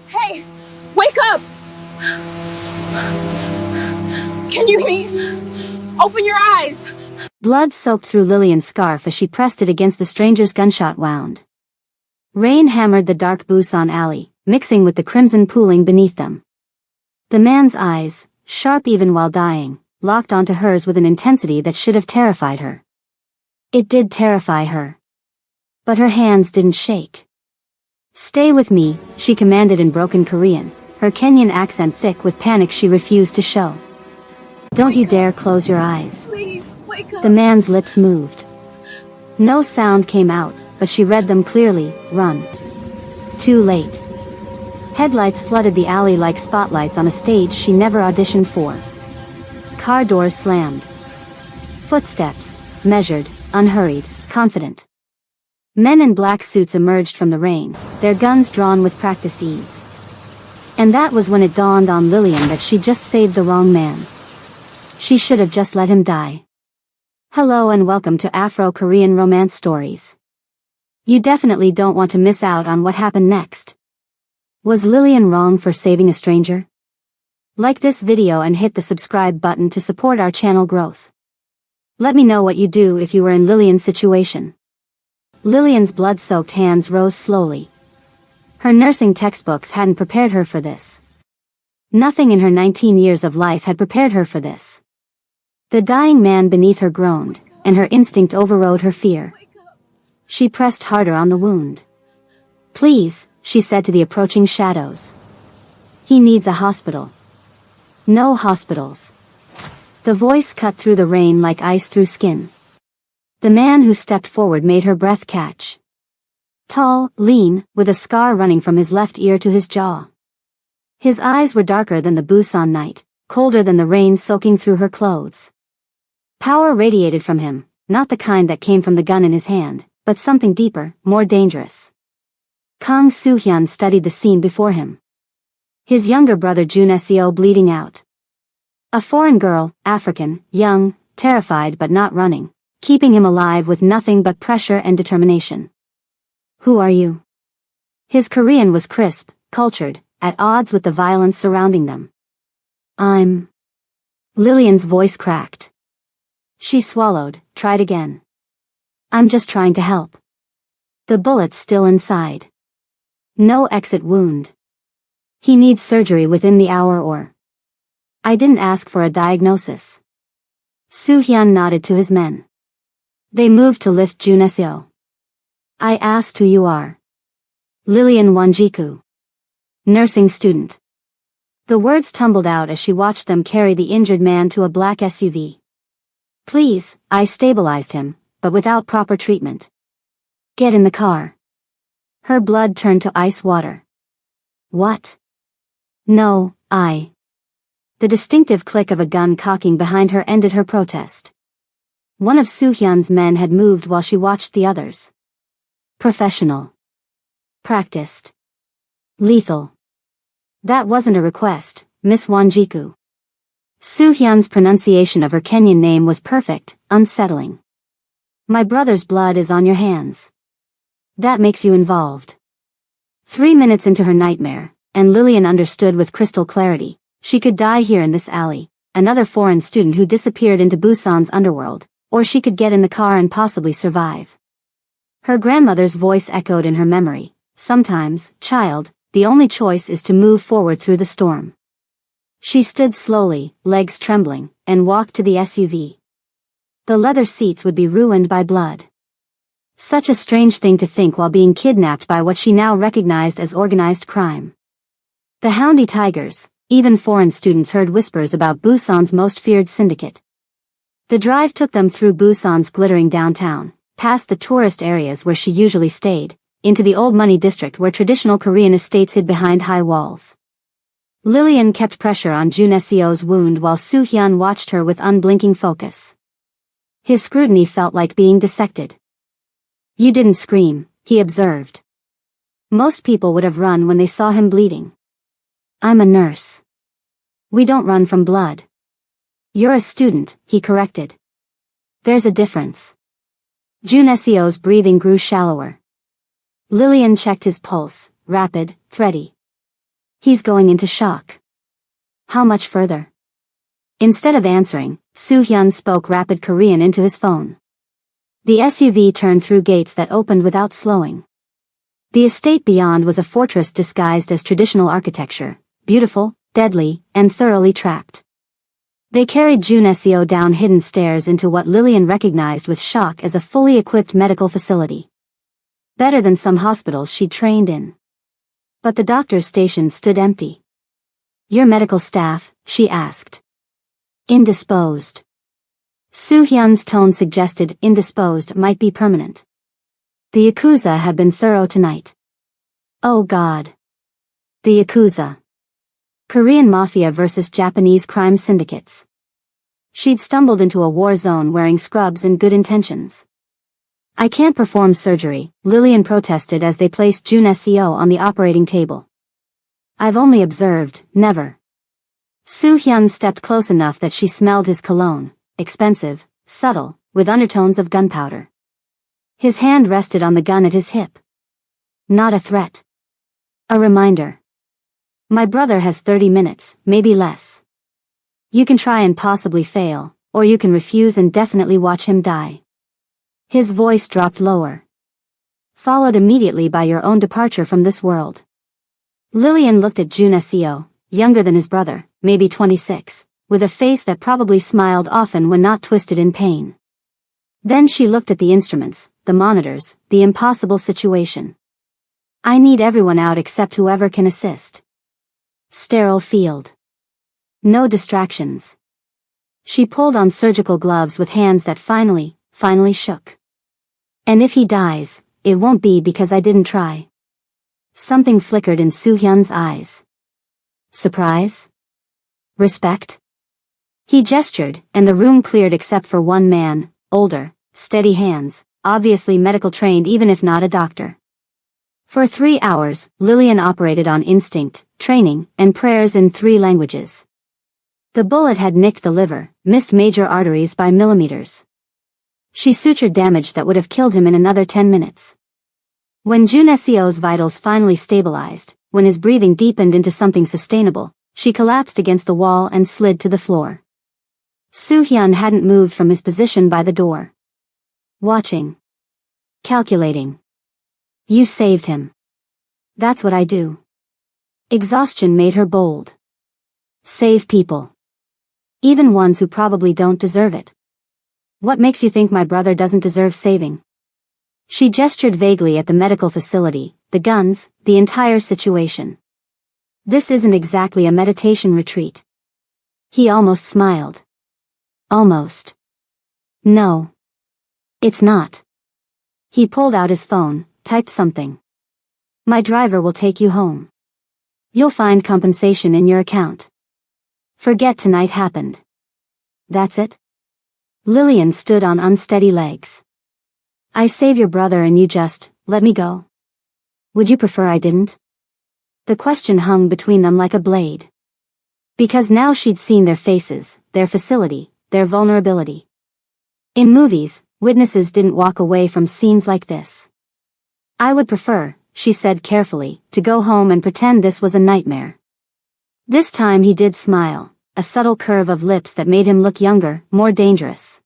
Hey, wake up! Can you hear me? Open your eyes! Blood soaked through Lillian's scarf as she pressed it against the stranger's gunshot wound. Rain hammered the dark Busan alley, mixing with the crimson pooling beneath them. The man's eyes, sharp even while dying, locked onto hers with an intensity that should have terrified her. It did terrify her. But her hands didn't shake. "Stay with me," she commanded in broken Korean, her Kenyan accent thick with panic she refused to show. "Don't you dare close your eyes." Please, wake up! The man's lips moved. No sound came out, but she read them clearly. "Run." Too late. Headlights flooded the alley like spotlights on a stage she never auditioned for. Car doors slammed. Footsteps, measured, unhurried, confident. Men in black suits emerged from the rain, their guns drawn with practiced ease. And that was when it dawned on Lillian that she'd just saved the wrong man. She should have just let him die. Hello and welcome to Afro-Korean Romance Stories. You definitely don't want to miss out on what happened next. Was Lillian wrong for saving a stranger? Like this video and hit the subscribe button to support our channel growth. Let me know what you'd do if you were in Lillian's situation. Lillian's blood-soaked hands rose slowly. Her nursing textbooks hadn't prepared her for this. Nothing in her 19 years of life had prepared her for this. The dying man beneath her groaned, and her instinct overrode her fear. She pressed harder on the wound. "Please," she said to the approaching shadows. "He needs a hospital." "No hospitals." The voice cut through the rain like ice through skin. The man who stepped forward made her breath catch. Tall, lean, with a scar running from his left ear to his jaw. His eyes were darker than the Busan night, colder than the rain soaking through her clothes. Power radiated from him, not the kind that came from the gun in his hand, but something deeper, more dangerous. Kang Soo-hyun studied the scene before him. His younger brother Jun Seo bleeding out. A foreign girl, African, young, terrified but not running, keeping him alive with nothing but pressure and determination. "Who are you?" His Korean was crisp, cultured, at odds with the violence surrounding them. "I'm..." Lillian's voice cracked. She swallowed, tried again. "I'm just trying to help." The bullet's still inside. No exit wound. He needs surgery within the hour or... "I didn't ask for a diagnosis." Soo-hyun nodded to his men. They moved to lift Jun Seo. "I asked who you are." "Lillian Wanjiku. Nursing student." The words tumbled out as she watched them carry the injured man to a black SUV. "Please," I stabilized him, but without proper treatment. "Get in the car." Her blood turned to ice water. "What?" "No, I..." The distinctive click of a gun cocking behind her ended her protest. One of Soo-hyun's men had moved while she watched the others. Professional. Practiced. Lethal. "That wasn't a request, Miss Wanjiku." Soo-hyun's pronunciation of her Kenyan name was perfect, unsettling. "My brother's blood is on your hands. That makes you involved." 3 minutes into her nightmare, and Lillian understood with crystal clarity, she could die here in this alley, another foreign student who disappeared into Busan's underworld, or she could get in the car and possibly survive. Her grandmother's voice echoed in her memory. "Sometimes, child, the only choice is to move forward through the storm." She stood slowly, legs trembling, and walked to the SUV. The leather seats would be ruined by blood. Such a strange thing to think while being kidnapped by what she now recognized as organized crime. The Houndy Tigers, even foreign students heard whispers about Busan's most feared syndicate. The drive took them through Busan's glittering downtown, past the tourist areas where she usually stayed, into the old money district where traditional Korean estates hid behind high walls. Lillian kept pressure on Jun Seo's wound while Soo-hyun watched her with unblinking focus. His scrutiny felt like being dissected. "You didn't scream," he observed. Most people would have run when they saw him bleeding. "I'm a nurse. We don't run from blood." "You're a student," he corrected. "There's a difference." Jun Seo's breathing grew shallower. Lillian checked his pulse, rapid, thready. He's going into shock. How much further? Instead of answering, Soo-hyun spoke rapid Korean into his phone. The SUV turned through gates that opened without slowing. The estate beyond was a fortress disguised as traditional architecture, beautiful, deadly, and thoroughly trapped. They carried Jun Seo down hidden stairs into what Lillian recognized with shock as a fully equipped medical facility. Better than some hospitals she'd trained in. But the doctor's station stood empty. Your medical staff, she asked. Indisposed. Soo-hyun's tone suggested indisposed might be permanent. The Yakuza had been thorough tonight. Oh God. The Yakuza. Korean Mafia versus Japanese crime syndicates. She'd stumbled into a war zone wearing scrubs and good intentions. I can't perform surgery, Lillian protested as they placed Jun Seo on the operating table. I've only observed, never. Soo-hyun stepped close enough that she smelled his cologne, expensive, subtle, with undertones of gunpowder. His hand rested on the gun at his hip. Not a threat. A reminder. My brother has 30 minutes, maybe less. You can try and possibly fail, or you can refuse and definitely watch him die. His voice dropped lower. Followed immediately by your own departure from this world. Lillian looked at Jun Seo, younger than his brother, maybe 26, with a face that probably smiled often when not twisted in pain. Then she looked at the instruments, the monitors, the impossible situation. I need everyone out except whoever can assist. Sterile field. No distractions. She pulled on surgical gloves with hands that finally shook. And if he dies, it won't be because I didn't try. Something flickered in Soo-hyun's eyes. Surprise? Respect? He gestured, and the room cleared except for one man, older, steady hands, obviously medical trained even if not a doctor. For 3 hours, Lillian operated on instinct, training, and prayers in 3 languages. The bullet had nicked the liver, missed major arteries by millimeters. She sutured damage that would have killed him in another 10 minutes. When Jun Seo's vitals finally stabilized, when his breathing deepened into something sustainable, she collapsed against the wall and slid to the floor. Soo-hyun hadn't moved from his position by the door. Watching. Calculating. You saved him. That's what I do. Exhaustion made her bold. Save people. Even ones who probably don't deserve it. What makes you think my brother doesn't deserve saving? She gestured vaguely at the medical facility, the guns, the entire situation. This isn't exactly a meditation retreat. He almost smiled. Almost. No. It's not. He pulled out his phone, typed something. My driver will take you home. You'll find compensation in your account. Forget tonight happened. That's it? Lillian stood on unsteady legs. I save your brother and you just let me go? Would you prefer I didn't? The question hung between them like a blade. Because now she'd seen their faces, their facility, their vulnerability. In movies, witnesses didn't walk away from scenes like this. I would prefer, she said carefully, to go home and pretend this was a nightmare. This time he did smile, a subtle curve of lips that made him look younger, more dangerous.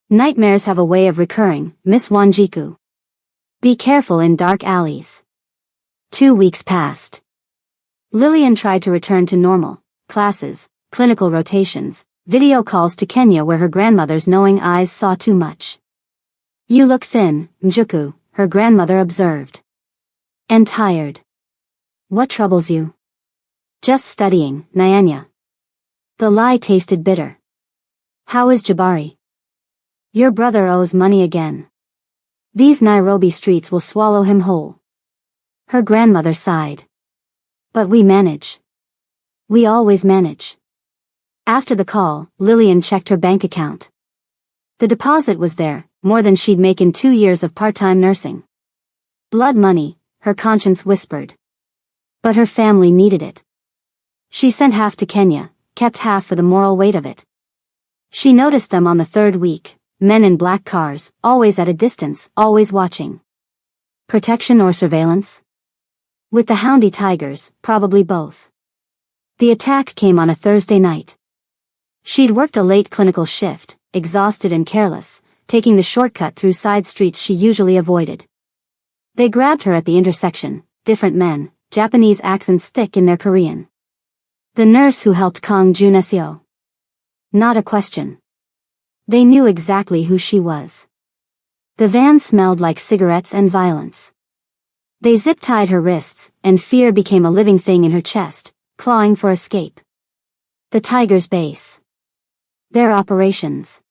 Nightmares have a way of recurring, Miss Wanjiku. Be careful in dark alleys. 2 weeks passed. Lillian tried to return to normal, classes, clinical rotations, video calls to Kenya where her grandmother's knowing eyes saw too much. You look thin, Mjuku, her grandmother observed. And tired. What troubles you? Just studying, Nyanya. The lie tasted bitter. How is Jabari? Your brother owes money again. These Nairobi streets will swallow him whole. Her grandmother sighed. But we manage. We always manage. After the call, Lillian checked her bank account. The deposit was there, more than she'd make in 2 years of part-time nursing. Blood money, her conscience whispered. But her family needed it. She sent half to Kenya, kept half for the moral weight of it. She noticed them on the 3rd week, men in black cars, always at a distance, always watching. Protection or surveillance? With the Houndy Tigers, probably both. The attack came on a Thursday night. She'd worked a late clinical shift, exhausted and careless, taking the shortcut through side streets she usually avoided. They grabbed her at the intersection, different men, Japanese accents thick in their Korean. The nurse who helped Kang Jun-seo. Not a question. They knew exactly who she was. The van smelled like cigarettes and violence. They zip-tied her wrists, and fear became a living thing in her chest, clawing for escape. The Tigers' base. Their operations.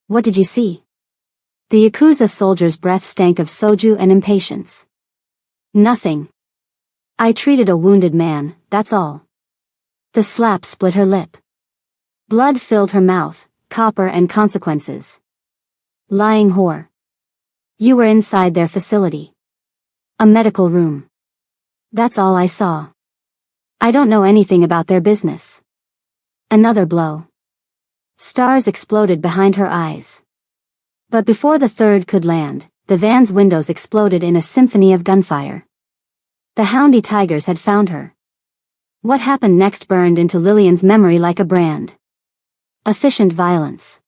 What did you see? The Yakuza soldier's breath stank of soju and impatience. Nothing. I treated a wounded man, that's all. The slap split her lip. Blood filled her mouth, copper and consequences. Lying whore. You were inside their facility. A medical room. That's all I saw. I don't know anything about their business. Another blow. Stars exploded behind her eyes. But before the third could land, the van's windows exploded in a symphony of gunfire. The Houndy Tigers had found her. What happened next burned into Lillian's memory like a brand. Efficient violence.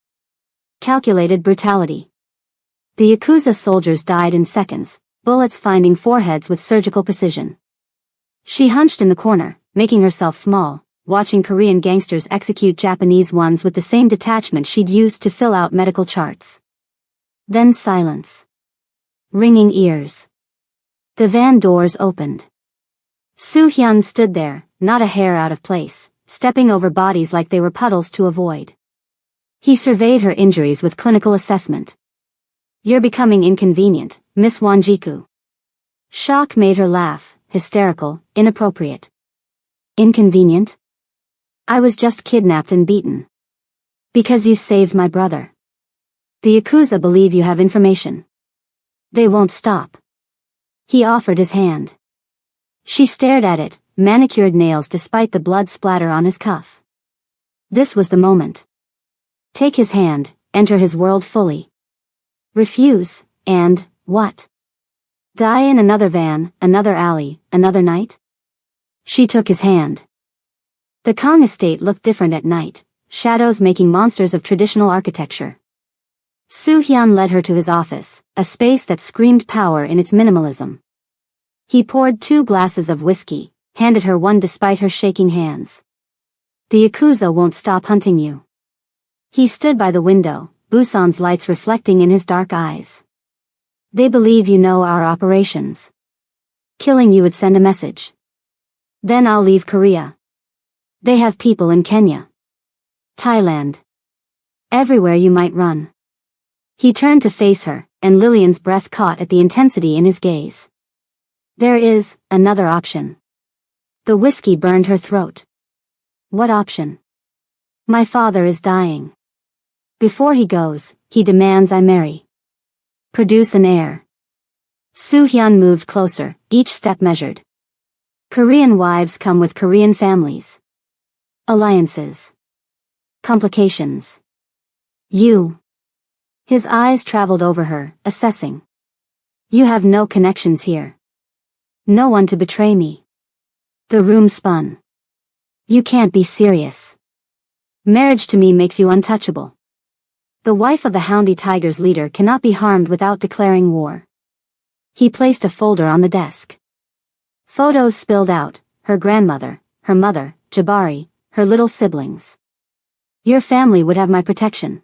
Calculated brutality. The Yakuza soldiers died in seconds, bullets finding foreheads with surgical precision. She hunched in the corner, making herself small, watching Korean gangsters execute Japanese ones with the same detachment she'd used to fill out medical charts. Then silence. Ringing ears. The van doors opened. Soo-hyun stood there, not a hair out of place, stepping over bodies like they were puddles to avoid. He surveyed her injuries with clinical assessment. You're becoming inconvenient, Miss Wanjiku. Shock made her laugh, hysterical, inappropriate. Inconvenient? I was just kidnapped and beaten. Because you saved my brother. The Yakuza believe you have information. They won't stop. He offered his hand. She stared at it, manicured nails despite the blood splatter on his cuff. This was the moment. Take his hand, enter his world fully. Refuse, and, what? Die in another van, another alley, another night? She took his hand. The Kong estate looked different at night, shadows making monsters of traditional architecture. Soo-hyun led her to his office, a space that screamed power in its minimalism. He poured 2 glasses of whiskey, handed her one despite her shaking hands. The Yakuza won't stop hunting you. He stood by the window, Busan's lights reflecting in his dark eyes. They believe you know our operations. Killing you would send a message. Then I'll leave Korea. They have people in Kenya. Thailand. Everywhere you might run. He turned to face her, and Lillian's breath caught at the intensity in his gaze. There is another option. The whiskey burned her throat. What option? My father is dying. Before he goes, he demands I marry. Produce an heir. Soo-hyun moved closer, each step measured. Korean wives come with Korean families. Alliances. Complications. You. His eyes traveled over her, assessing. You have no connections here. No one to betray me. The room spun. You can't be serious. Marriage to me makes you untouchable. The wife of the Houndy Tigers leader cannot be harmed without declaring war. He placed a folder on the desk. Photos spilled out, her grandmother, her mother, Jabari, her little siblings. Your family would have my protection.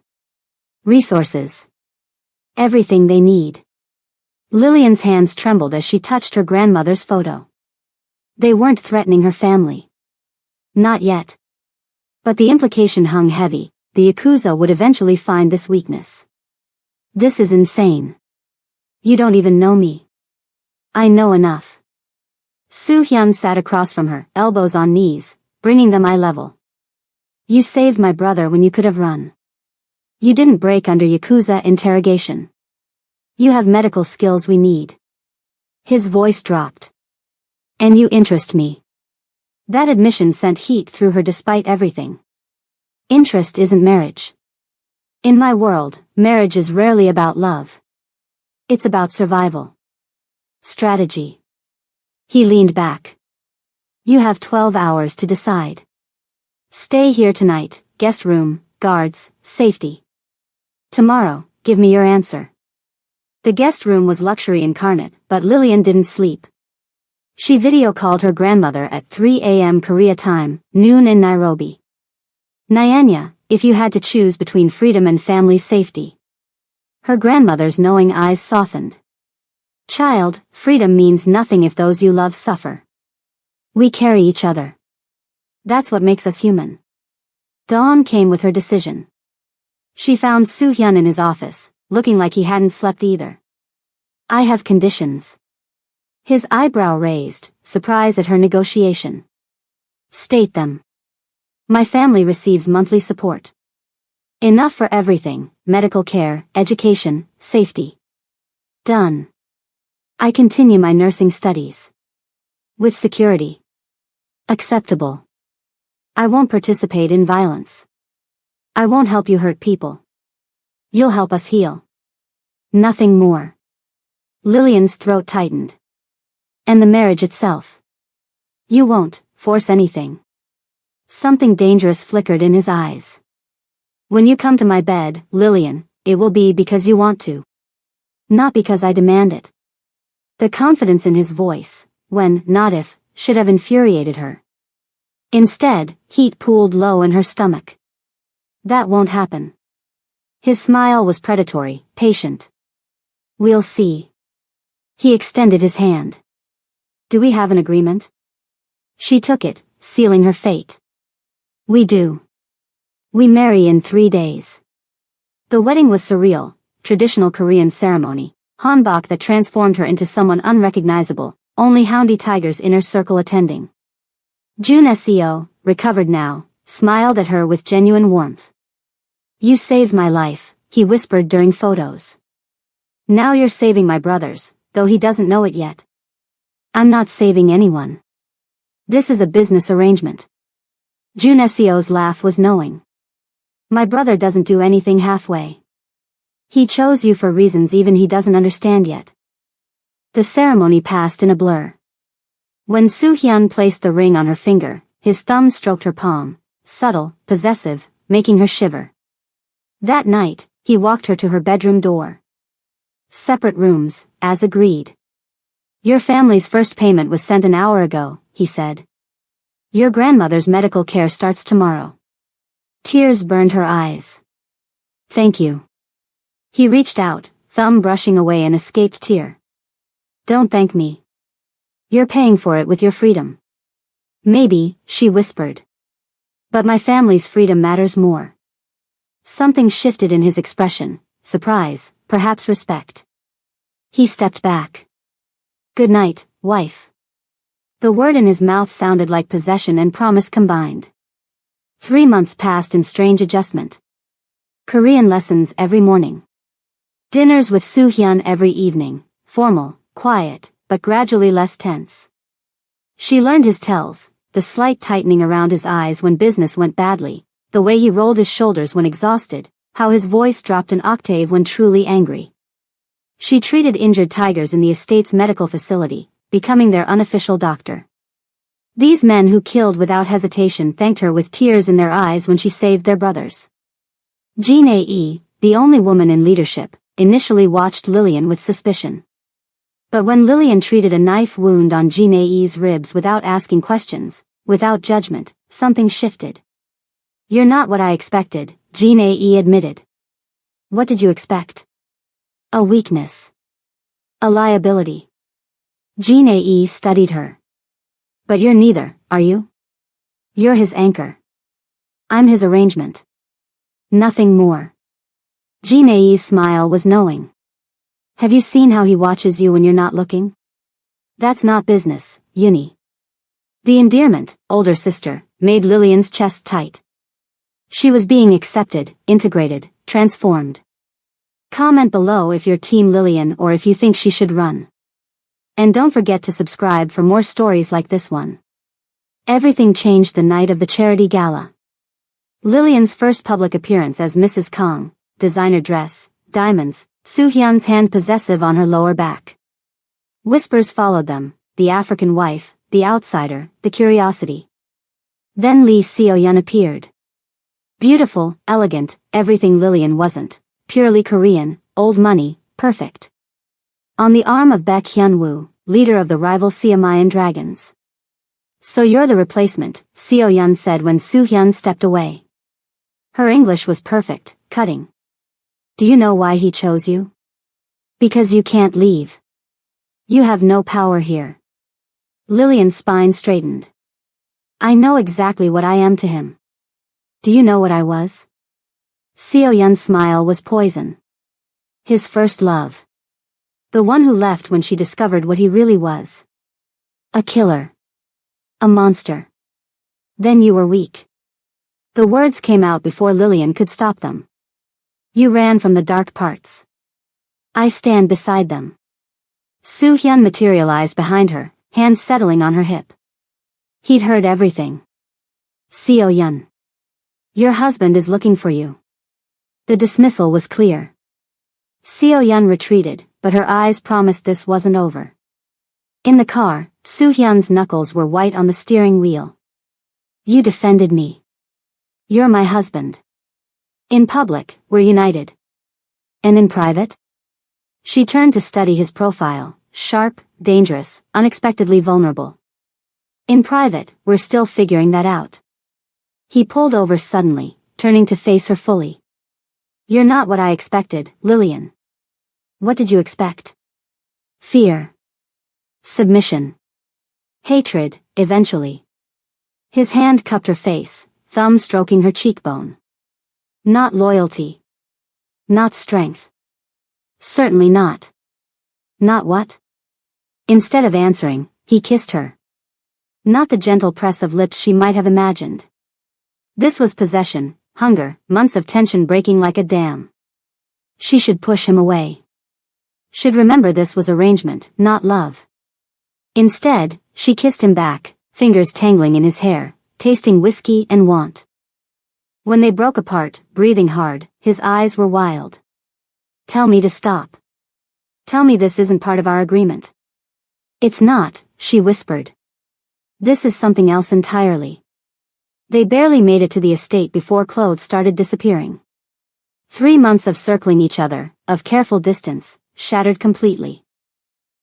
Resources. Everything they need. Lillian's hands trembled as she touched her grandmother's photo. They weren't threatening her family. Not yet. But the implication hung heavy. The Yakuza would eventually find this weakness. This is insane. You don't even know me. I know enough. Soo-hyun sat across from her, elbows on knees, bringing them eye level. You saved my brother when you could have run. You didn't break under Yakuza interrogation. You have medical skills we need. His voice dropped. And you interest me. That admission sent heat through her despite everything. Interest isn't marriage. In my world, marriage is rarely about love. It's about survival. Strategy. He leaned back. You have 12 hours to decide. Stay here tonight, guest room, guards, safety. Tomorrow, give me your answer. The guest room was luxury incarnate, but Lillian didn't sleep. She video called her grandmother at 3 a.m. Korea time, noon in Nairobi. Nyanya, if you had to choose between freedom and family safety. Her grandmother's knowing eyes softened. Child, freedom means nothing if those you love suffer. We carry each other. That's what makes us human. Dawn came with her decision. She found Soo-hyun in his office, looking like he hadn't slept either. I have conditions. His eyebrow raised, surprised at her negotiation. State them. My family receives monthly support. Enough for everything, medical care, education, safety. Done. I continue my nursing studies. With security. Acceptable. I won't participate in violence. I won't help you hurt people. You'll help us heal. Nothing more. Lillian's throat tightened. And the marriage itself. You won't force anything. Something dangerous flickered in his eyes. When you come to my bed, Lillian, it will be because you want to. Not because I demand it. The confidence in his voice, when, not if, should have infuriated her. Instead, heat pooled low in her stomach. That won't happen. His smile was predatory, patient. We'll see. He extended his hand. Do we have an agreement? She took it, sealing her fate. We do. We marry in 3 days. The wedding was surreal, traditional Korean ceremony, hanbok that transformed her into someone unrecognizable, only Houndy Tiger's inner circle attending. Jun Seo, recovered now, smiled at her with genuine warmth. You saved my life, he whispered during photos. Now you're saving my brother's, though he doesn't know it yet. I'm not saving anyone. This is a business arrangement. Jun Seo's laugh was knowing. My brother doesn't do anything halfway. He chose you for reasons even he doesn't understand yet. The ceremony passed in a blur. When Soo-hyun placed the ring on her finger, his thumb stroked her palm, subtle, possessive, making her shiver. That night, he walked her to her bedroom door. Separate rooms, as agreed. Your family's first payment was sent an hour ago, he said. Your grandmother's medical care starts tomorrow. Tears burned her eyes. Thank you. He reached out, thumb brushing away an escaped tear. Don't thank me. You're paying for it with your freedom. Maybe, she whispered. But my family's freedom matters more. Something shifted in his expression, surprise, perhaps respect. He stepped back. Good night, wife. The word in his mouth sounded like possession and promise combined. 3 months passed in strange adjustment. Korean lessons every morning. Dinners with Soo-hyun every evening, formal, quiet, but gradually less tense. She learned his tells, the slight tightening around his eyes when business went badly, the way he rolled his shoulders when exhausted, how his voice dropped an octave when truly angry. She treated injured tigers in the estate's medical facility, becoming their unofficial doctor. These men who killed without hesitation thanked her with tears in their eyes when she saved their brothers. Jin Ae, the only woman in leadership, initially watched Lillian with suspicion. But when Lillian treated a knife wound on Jin Ae's ribs without asking questions, without judgment, something shifted. You're not what I expected, Jin Ae admitted. What did you expect? A weakness. A liability. Jin Ae studied her. But you're neither, are you? You're his anchor. I'm his arrangement. Nothing more. Jin Ae's smile was knowing. Have you seen how he watches you when you're not looking? That's not business, Uni. The endearment, older sister, made Lillian's chest tight. She was being accepted, integrated, transformed. Comment below if you're Team Lillian or if you think she should run. And don't forget to subscribe for more stories like this one. Everything changed the night of the charity gala. Lillian's first public appearance as Mrs. Kong, designer dress, diamonds, Soo-hyun's hand possessive on her lower back. Whispers followed them, the African wife, the outsider, the curiosity. Then Lee Seo-yeon appeared. Beautiful, elegant, everything Lillian wasn't. Purely Korean, old money, perfect. On the arm of Baek Hyun-woo, leader of the rival Siamayan Dragons. So you're the replacement, Seo-yeon said when Soo-hyun stepped away. Her English was perfect, cutting. Do you know why he chose you? Because you can't leave. You have no power here. Lillian's spine straightened. I know exactly what I am to him. Do you know what I was? Seo-yeon's smile was poison. His first love. The one who left when she discovered what he really was. A killer. A monster. Then you were weak. The words came out before Lillian could stop them. You ran from the dark parts. I stand beside them. Soo-hyun materialized behind her, hands settling on her hip. He'd heard everything. Seo-yeon. Your husband is looking for you. The dismissal was clear. Seo-yeon retreated, but her eyes promised this wasn't over. In the car, Soo-hyun's knuckles were white on the steering wheel. You defended me. You're my husband. In public, we're united. And in private? She turned to study his profile, sharp, dangerous, unexpectedly vulnerable. In private, we're still figuring that out. He pulled over suddenly, turning to face her fully. You're not what I expected, Lillian. What did you expect? Fear. Submission. Hatred, eventually. His hand cupped her face, thumb stroking her cheekbone. Not loyalty. Not strength. Certainly not. Not what? Instead of answering, he kissed her. Not the gentle press of lips she might have imagined. This was possession, hunger, months of tension breaking like a dam. She should push him away. Should remember this was arrangement, not love. Instead, she kissed him back, fingers tangling in his hair, tasting whiskey and want. When they broke apart, breathing hard, his eyes were wild. Tell me to stop. Tell me this isn't part of our agreement. It's not, she whispered. This is something else entirely. They barely made it to the estate before clothes started disappearing. 3 months of circling each other, of careful distance, shattered completely.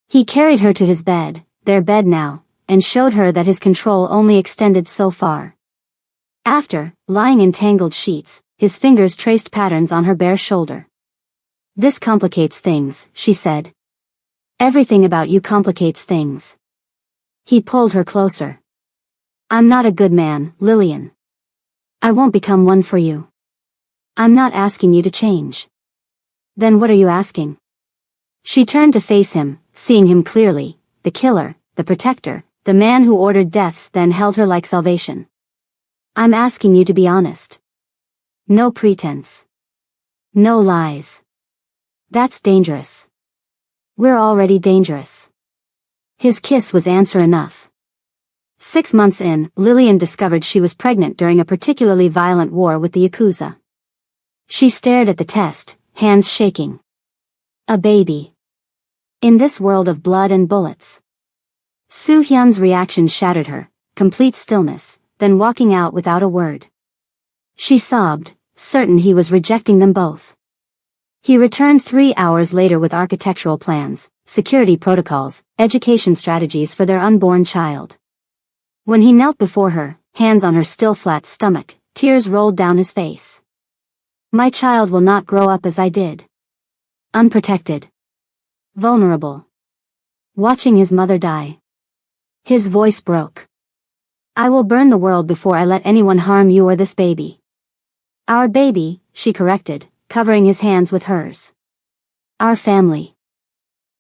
He carried her to his bed, their bed now, and showed her that his control only extended so far. After, lying in tangled sheets, his fingers traced patterns on her bare shoulder. This complicates things, she said. Everything about you complicates things. He pulled her closer. I'm not a good man, Lillian. I won't become one for you. I'm not asking you to change. Then what are you asking? She turned to face him, seeing him clearly, the killer, the protector, the man who ordered deaths then held her like salvation. I'm asking you to be honest. No pretense. No lies. That's dangerous. We're already dangerous. His kiss was answer enough. 6 months in, Lillian discovered she was pregnant during a particularly violent war with the Yakuza. She stared at the test, hands shaking. A baby. In this world of blood and bullets. Soo-hyun's reaction shattered her, complete stillness, then walking out without a word. She sobbed, certain he was rejecting them both. He returned 3 hours later with architectural plans, security protocols, education strategies for their unborn child. When he knelt before her, hands on her still flat stomach, tears rolled down his face. My child will not grow up as I did. Unprotected. Vulnerable. Watching his mother die. His voice broke. I will burn the world before I let anyone harm you or this baby. Our baby, she corrected, covering his hands with hers. Our family.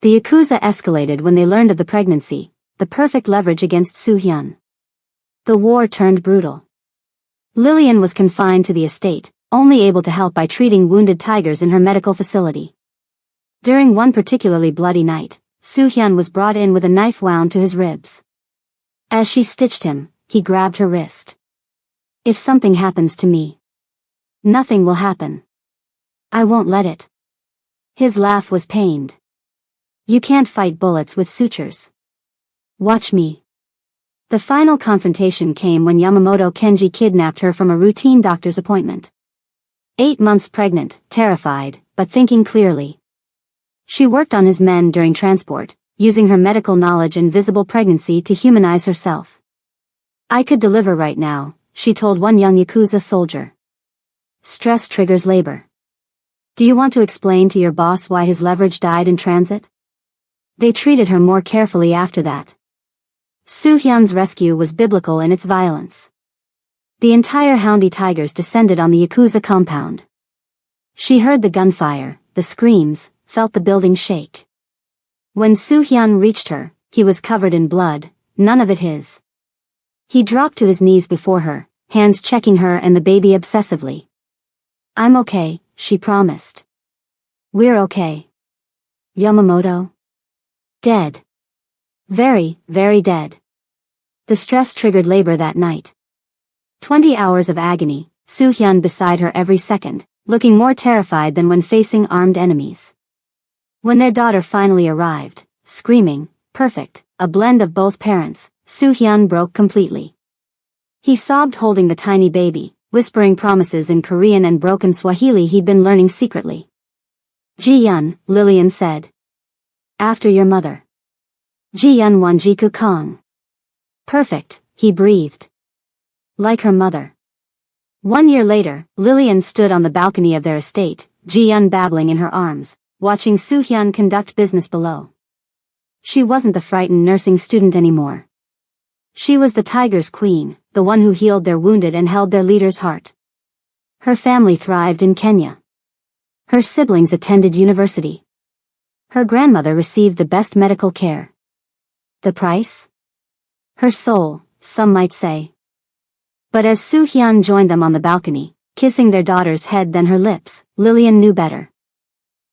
The Yakuza escalated when they learned of the pregnancy, the perfect leverage against Soo-hyun. The war turned brutal. Lillian was confined to the estate, only able to help by treating wounded tigers in her medical facility. During one particularly bloody night, Soo-hyun was brought in with a knife wound to his ribs. As she stitched him, he grabbed her wrist. If something happens to me, nothing will happen. I won't let it. His laugh was pained. You can't fight bullets with sutures. Watch me. The final confrontation came when Yamamoto Kenji kidnapped her from a routine doctor's appointment. 8 months pregnant, terrified, but thinking clearly. She worked on his men during transport, using her medical knowledge and visible pregnancy to humanize herself. I could deliver right now, she told one young Yakuza soldier. Stress triggers labor. Do you want to explain to your boss why his leverage died in transit? They treated her more carefully after that. Soo-hyun's rescue was biblical in its violence. The entire Houndy Tigers descended on the Yakuza compound. She heard the gunfire, the screams, felt the building shake. When Soo-hyun reached her, he was covered in blood, none of it his. He dropped to his knees before her, hands checking her and the baby obsessively. I'm okay, she promised. We're okay. Yamamoto? Dead. Very, very dead. The stress triggered labor that night. 20 hours of agony, Soo-hyun beside her every second, looking more terrified than when facing armed enemies. When their daughter finally arrived, screaming, perfect, a blend of both parents, Soo-hyun broke completely. He sobbed holding the tiny baby, whispering promises in Korean and broken Swahili he'd been learning secretly. Ji-yun, Lillian said. After your mother. Ji-yun wanjiku kong. Perfect, he breathed. Like her mother. 1 year later, Lillian stood on the balcony of their estate, Ji-yun babbling in her arms, watching Soo-hyun conduct business below. She wasn't the frightened nursing student anymore. She was the Tiger's queen, the one who healed their wounded and held their leader's heart. Her family thrived in Kenya. Her siblings attended university. Her grandmother received the best medical care. The price? Her soul, some might say. But as Soo-hyun joined them on the balcony, kissing their daughter's head then her lips, Lillian knew better.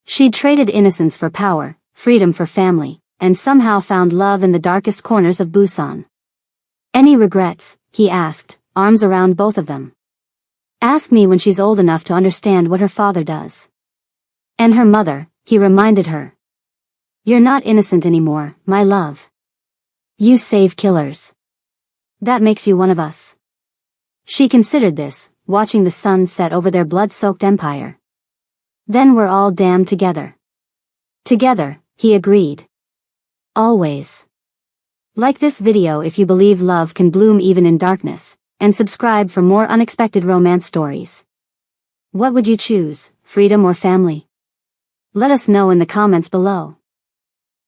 She'd traded innocence for power, freedom for family, and somehow found love in the darkest corners of Busan. Any regrets? He asked, arms around both of them. Ask me when she's old enough to understand what her father does. And her mother, he reminded her. You're not innocent anymore, my love. You save killers. That makes you one of us. She considered this, watching the sun set over their blood-soaked empire. Then we're all damned together. Together, he agreed. Always. Like this video if you believe love can bloom even in darkness, and subscribe for more unexpected romance stories. What would you choose, freedom or family? Let us know in the comments below.